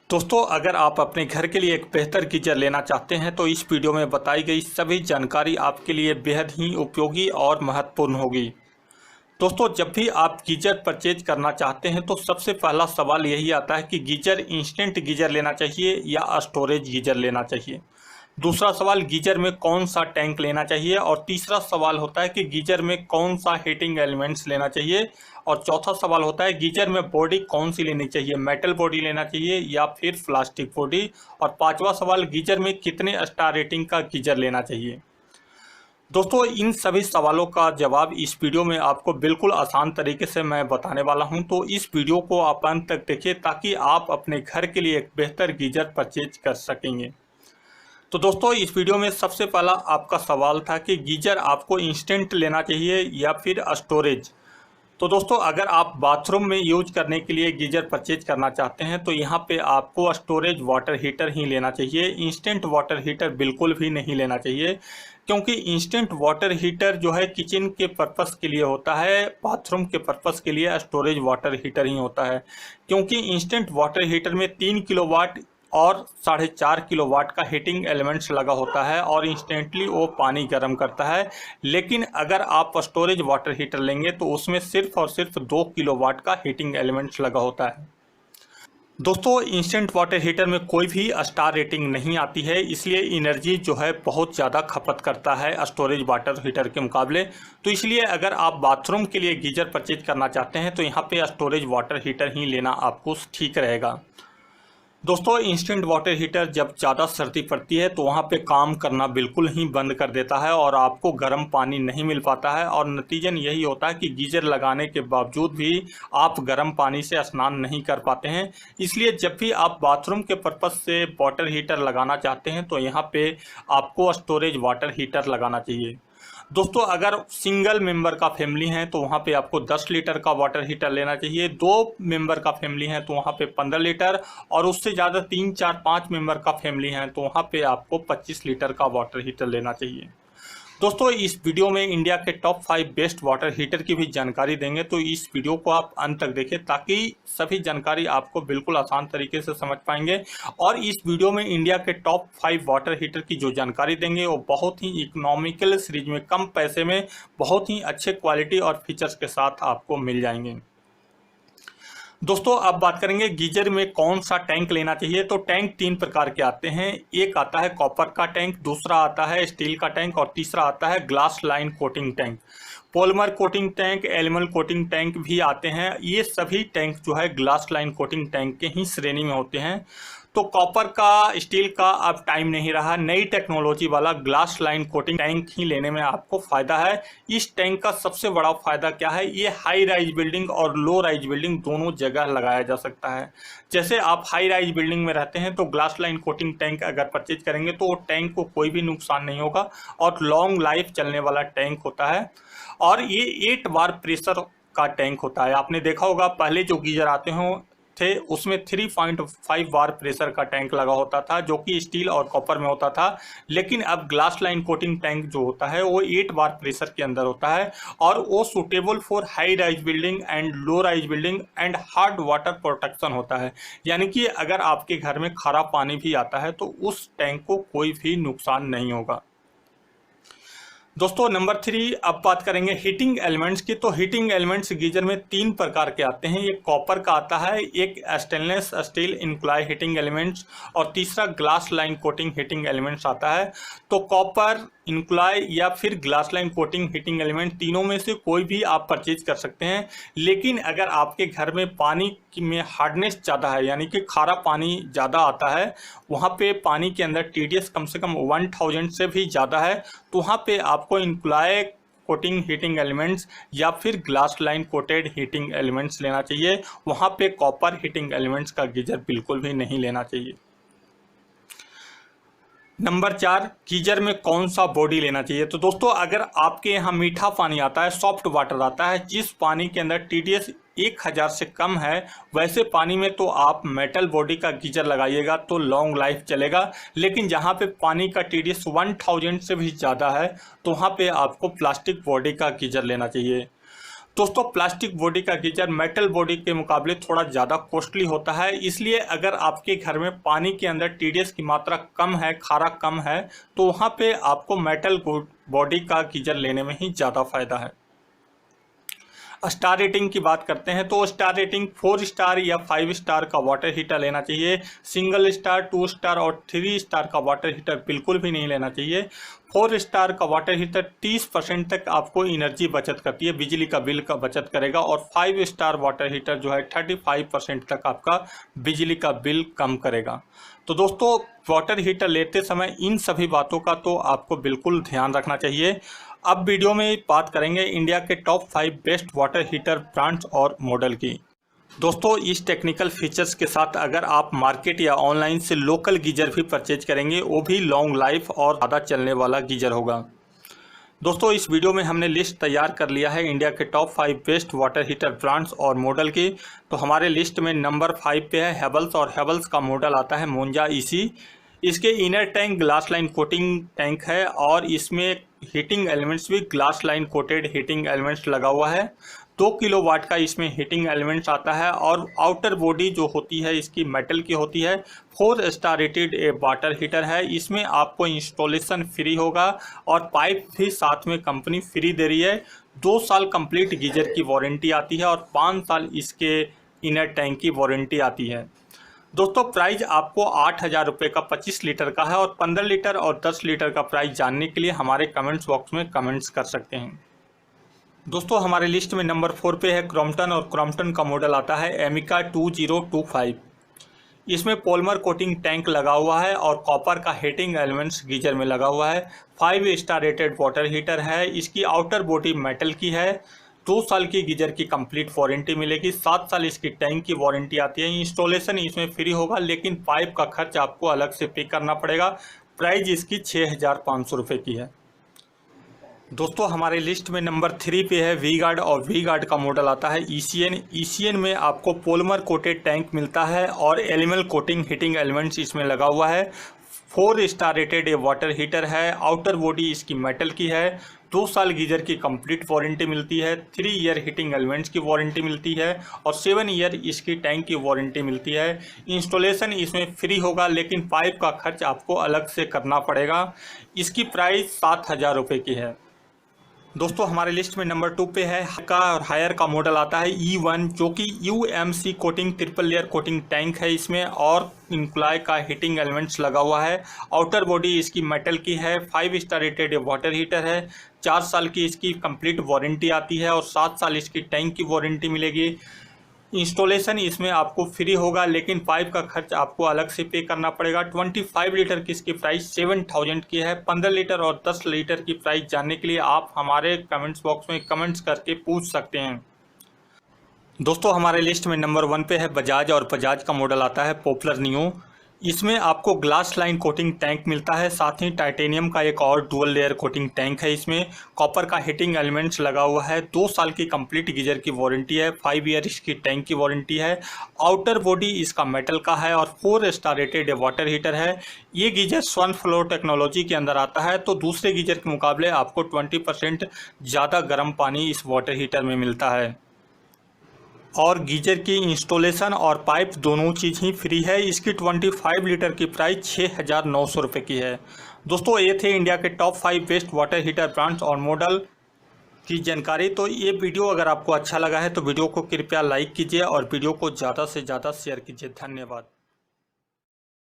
दोस्तों, अगर आप अपने घर के लिए एक बेहतर गीजर लेना चाहते हैं तो इस वीडियो में बताई गई सभी जानकारी आपके लिए बेहद ही उपयोगी और महत्वपूर्ण होगी। दोस्तों, जब भी आप गीजर परचेज करना चाहते हैं तो सबसे पहला सवाल यही आता है कि गीजर इंस्टेंट गीजर लेना चाहिए या स्टोरेज गीजर लेना चाहिए। दूसरा सवाल गीजर में कौन सा टैंक लेना चाहिए और तीसरा सवाल होता है कि गीजर में कौन सा हीटिंग एलिमेंट्स लेना चाहिए और चौथा सवाल होता है गीजर में बॉडी कौन सी लेनी चाहिए, मेटल बॉडी लेना चाहिए या फिर प्लास्टिक बॉडी। और पांचवा सवाल गीजर में कितने स्टार रेटिंग का गीजर लेना चाहिए। दोस्तों, इन सभी सवालों का जवाब इस वीडियो में आपको बिल्कुल आसान तरीके से मैं बताने वाला हूं, तो इस वीडियो को आप अंत तक देखिए ताकि आप अपने घर के लिए एक बेहतर गीजर परचेज कर सकेंगे। तो दोस्तों, इस वीडियो में सबसे पहला आपका सवाल था कि गीजर आपको इंस्टेंट लेना चाहिए या फिर स्टोरेज। तो दोस्तों, अगर आप बाथरूम में यूज करने के लिए गीजर परचेज करना चाहते हैं तो यहाँ पे आपको स्टोरेज वाटर हीटर ही लेना चाहिए। इंस्टेंट वाटर हीटर बिल्कुल भी नहीं लेना चाहिए, क्योंकि इंस्टेंट वाटर हीटर जो है किचन के पर्पस के लिए होता है, बाथरूम के पर्पस के लिए स्टोरेज वाटर हीटर ही होता है। क्योंकि इंस्टेंट वाटर हीटर में 3 किलोवाट और 4.5 किलोवाट का हीटिंग एलिमेंट्स लगा होता है और इंस्टेंटली वो पानी गर्म करता है। लेकिन अगर आप स्टोरेज वाटर हीटर लेंगे तो उसमें सिर्फ और सिर्फ 2 किलोवाट का हीटिंग एलिमेंट्स लगा होता है। दोस्तों, इंस्टेंट वाटर हीटर में कोई भी स्टार रेटिंग नहीं आती है, इसलिए एनर्जी जो है बहुत ज़्यादा खपत करता है स्टोरेज वाटर हीटर के मुकाबले। तो इसलिए अगर आप बाथरूम के लिए गीजर परचेज करना चाहते हैं तो यहाँ पे स्टोरेज वाटर हीटर ही लेना आपको ठीक रहेगा। दोस्तों, इंस्टेंट वाटर हीटर जब ज़्यादा सर्दी पड़ती है तो वहाँ पे काम करना बिल्कुल ही बंद कर देता है और आपको गर्म पानी नहीं मिल पाता है और नतीजन यही होता है कि गीजर लगाने के बावजूद भी आप गर्म पानी से स्नान नहीं कर पाते हैं। इसलिए जब भी आप बाथरूम के पर्पस से वाटर हीटर लगाना चाहते हैं तो यहाँ पे आपको स्टोरेज वाटर हीटर लगाना चाहिए। दोस्तों, अगर सिंगल मेंबर का फैमिली है तो वहाँ पे आपको 10 लीटर का वाटर हीटर लेना चाहिए। 2 मेंबर का फैमिली है तो वहाँ पे 15 लीटर और उससे ज़्यादा 3, 4, 5 मेंबर का फैमिली है तो वहाँ पे आपको 25 लीटर का वाटर हीटर लेना चाहिए। दोस्तों, इस वीडियो में इंडिया के टॉप 5 बेस्ट वाटर हीटर की भी जानकारी देंगे, तो इस वीडियो को आप अंत तक देखें ताकि सभी जानकारी आपको बिल्कुल आसान तरीके से समझ पाएंगे। और इस वीडियो में इंडिया के टॉप 5 वाटर हीटर की जो जानकारी देंगे वो बहुत ही इकोनॉमिकल सीरीज में, कम पैसे में बहुत ही अच्छे क्वालिटी और फीचर्स के साथ आपको मिल जाएंगे। दोस्तों, अब बात करेंगे गीजर में कौन सा टैंक लेना चाहिए। तो टैंक 3 प्रकार के आते हैं। एक आता है कॉपर का टैंक, दूसरा आता है स्टील का टैंक और तीसरा आता है glass line coating tank. Polymer coating tank, animal coating tank भी आते हैं। ये सभी टैंक जो है ग्लास लाइन कोटिंग टैंक के ही श्रेणी में होते हैं। तो कॉपर का, स्टील का अब टाइम नहीं रहा, नई टेक्नोलॉजी वाला ग्लास लाइन कोटिंग टैंक ही लेने में आपको फ़ायदा है। इस टैंक का सबसे बड़ा फ़ायदा क्या है, ये हाई राइज बिल्डिंग और लो राइज बिल्डिंग दोनों जगह लगाया जा सकता है। जैसे आप हाई राइज बिल्डिंग में रहते हैं तो ग्लास लाइन कोटिंग टैंक अगर परचेज करेंगे तो टैंक को कोई भी नुकसान नहीं होगा और लॉन्ग लाइफ चलने वाला टैंक होता है। और ये 8 बार प्रेशर का टैंक होता है। आपने देखा होगा पहले जो गीजर आते थे उसमें 3.5 बार प्रेशर का टैंक लगा होता था जो कि स्टील और कॉपर में होता था। लेकिन अब ग्लास लाइन कोटिंग टैंक जो होता है वो 8 बार प्रेशर के अंदर होता है और वो suitable for high rise building and low rise building and hard water protection होता है। यानी कि अगर आपके घर में खारा पानी भी आता है तो उस टैंक को कोई भी नुकसान नहीं होगा। दोस्तों, नंबर 3 अब बात करेंगे हीटिंग एलिमेंट्स की। तो हीटिंग एलिमेंट्स गीजर में 3 प्रकार के आते हैं। एक कॉपर का आता है, एक स्टेनलेस स्टील इनक्लाय हीटिंग एलिमेंट्स और तीसरा glass line coating heating elements आता है। तो कॉपर, इनक्लाय या फिर glass line coating heating element, तीनों में से कोई भी आप परचेज कर सकते हैं। लेकिन अगर आपके घर में पानी में हार्डनेस ज़्यादा है, यानी कि खारा पानी ज़्यादा आता है, वहाँ पे पानी के अंदर TDS कम से कम 1000 से भी ज़्यादा है, तो वहाँ पे आपको इनक्लाय कोटिंग हीटिंग एलिमेंट्स या फिर glass line coated heating elements लेना चाहिए। वहाँ पे कॉपर हीटिंग एलिमेंट्स का गीजर बिल्कुल भी नहीं लेना चाहिए। नंबर 4, गीजर में कौन सा बॉडी लेना चाहिए। तो दोस्तों, अगर आपके यहाँ मीठा पानी आता है, सॉफ्ट वाटर आता है, जिस पानी के अंदर TDS 1000 से कम है, वैसे पानी में तो आप मेटल बॉडी का गीजर लगाइएगा तो लॉन्ग लाइफ चलेगा। लेकिन जहाँ पे पानी का TDS 1000 से भी ज़्यादा है तो वहाँ पे आपको प्लास्टिक बॉडी का गीजर लेना चाहिए। दोस्तों प्लास्टिक बॉडी का गीजर मेटल बॉडी के मुकाबले थोड़ा ज़्यादा कॉस्टली होता है, इसलिए अगर आपके घर में पानी के अंदर टीडीएस की मात्रा कम है, खारा कम है, तो वहाँ पे आपको मेटल बॉडी का गीजर लेने में ही ज़्यादा फायदा है। स्टार रेटिंग की बात करते हैं तो स्टार रेटिंग 4 स्टार या 5 स्टार का वाटर हीटर लेना चाहिए। सिंगल स्टार, 2 स्टार और 3 स्टार का वाटर हीटर बिल्कुल भी नहीं लेना चाहिए। 4 स्टार का वाटर हीटर 30% तक आपको एनर्जी बचत करती है, बिजली का बिल का बचत करेगा, और 5 स्टार वाटर हीटर जो है 35% तक आपका बिजली का बिल कम करेगा। तो दोस्तों वाटर हीटर लेते समय इन सभी बातों का तो आपको बिल्कुल ध्यान रखना चाहिए। अब वीडियो में बात करेंगे इंडिया के top 5 best water heater brands और मॉडल की। दोस्तों इस टेक्निकल फीचर्स के साथ अगर आप मार्केट या ऑनलाइन से लोकल गीजर भी परचेज करेंगे, वो भी लॉन्ग लाइफ और ज़्यादा चलने वाला गीजर होगा। दोस्तों इस वीडियो में हमने लिस्ट तैयार कर लिया है इंडिया के top 5 best water heater brands और मॉडल की। तो हमारे लिस्ट में नंबर 5 पे है हेवल्स, और हेवल्स का मॉडल आता है मोंजा ईसी। इसके inner tank glass line coating tank है और इसमें हीटिंग एलिमेंट्स भी glass line coated heating elements लगा हुआ है। 2 किलोवाट का इसमें हीटिंग एलिमेंट्स आता है और आउटर बॉडी जो होती है इसकी मेटल की होती है। 4 स्टार रेटेड वाटर हीटर है। इसमें आपको इंस्टॉलेशन फ्री होगा और पाइप भी साथ में कंपनी फ्री दे रही है। 2 साल कंप्लीट गीजर की वारंटी आती है और 5 साल इसके इनर टैंक की वारंटी आती है। दोस्तों प्राइस आपको 8,000 रुपये का 25 लीटर का है, और 15 लीटर और 10 लीटर का प्राइस जानने के लिए हमारे कमेंट्स बॉक्स में कमेंट्स कर सकते हैं। दोस्तों हमारे लिस्ट में नंबर 4 पे है क्रॉम्पटन, और क्रॉम्पटन का मॉडल आता है एमिका 2025। इसमें पॉलीमर कोटिंग टैंक लगा हुआ है और कॉपर का हीटिंग एलिमेंट्स गीजर में लगा हुआ है। 5 स्टार रेटेड वाटर हीटर है। इसकी आउटर बॉडी मेटल की है। 2 साल की गीजर की कंप्लीट वारंटी मिलेगी। 7 साल इसकी टैंक की वारंटी आती है। इंस्टॉलेशन इसमें फ्री होगा, लेकिन पाइप का खर्च आपको अलग से पे करना पड़ेगा। प्राइस इसकी 6,500 रुपये की है। दोस्तों हमारे लिस्ट में नंबर 3 पे है वी गार्ड, और वी गार्ड का मॉडल आता है ईसीएन। ईसीएन में आपको पॉलीमर कोटेड टैंक मिलता है और एनिमल कोटिंग हीटिंग एलिमेंट्स इसमें लगा हुआ है। 4 स्टार रेटेड वाटर हीटर है। आउटर बॉडी इसकी मेटल की है। 2 साल गीजर की कंप्लीट वारंटी मिलती है। 3 ईयर हीटिंग एलिमेंट्स की वारंटी मिलती है और 7 ईयर इसकी टैंक की वारंटी मिलती है। इंस्टॉलेशन इसमें फ्री होगा, लेकिन पाइप का खर्च आपको अलग से करना पड़ेगा। इसकी प्राइस 7,000 रुपये की है। दोस्तों हमारे लिस्ट में नंबर 2 पे है हायर का मॉडल आता है E1, जो कि UMC coating triple layer coating tank है इसमें, और इंक्लाय का हीटिंग एलिमेंट्स लगा हुआ है। आउटर बॉडी इसकी मेटल की है। 5 स्टार रेटेड वाटर हीटर है। 4 साल की इसकी कंप्लीट वारंटी आती है और 7 साल इसकी टैंक की वारंटी मिलेगी। इंस्टॉलेशन इसमें आपको फ्री होगा, लेकिन पाइप का खर्च आपको अलग से पे करना पड़ेगा। 25 लीटर की इसकी प्राइस 7,000 की है। 15 लीटर और 10 लीटर की प्राइस जानने के लिए आप हमारे कमेंट्स बॉक्स में कमेंट्स करके पूछ सकते हैं। दोस्तों हमारे लिस्ट में नंबर 1 पे है बजाज, और बजाज का मॉडल आता है पॉपुलर नियो। इसमें आपको ग्लास लाइन कोटिंग टैंक मिलता है, साथ ही टाइटेनियम का एक और डुअल लेयर कोटिंग टैंक है। इसमें कॉपर का हीटिंग एलिमेंट्स लगा हुआ है। 2 साल की कंप्लीट गीजर की वारंटी है। 5 ईयर इसकी टैंक की वारंटी है। आउटर बॉडी इसका मेटल का है और 4 स्टार रेटेड वाटर हीटर है। ये गीजर स्वन फ्लो टेक्नोलॉजी के अंदर आता है, तो दूसरे गीजर के मुकाबले आपको 20% ज़्यादा गर्म पानी इस वाटर हीटर में मिलता है। और गीजर की इंस्टॉलेशन और पाइप दोनों चीज़ ही फ्री है। इसकी 25 लीटर की प्राइस 6,900 रुपये की है। दोस्तों ये थे इंडिया के top 5 best water heater brands और मॉडल की जानकारी। तो ये वीडियो अगर आपको अच्छा लगा है तो वीडियो को कृपया लाइक कीजिए और वीडियो को ज़्यादा से ज़्यादा शेयर कीजिए। धन्यवाद।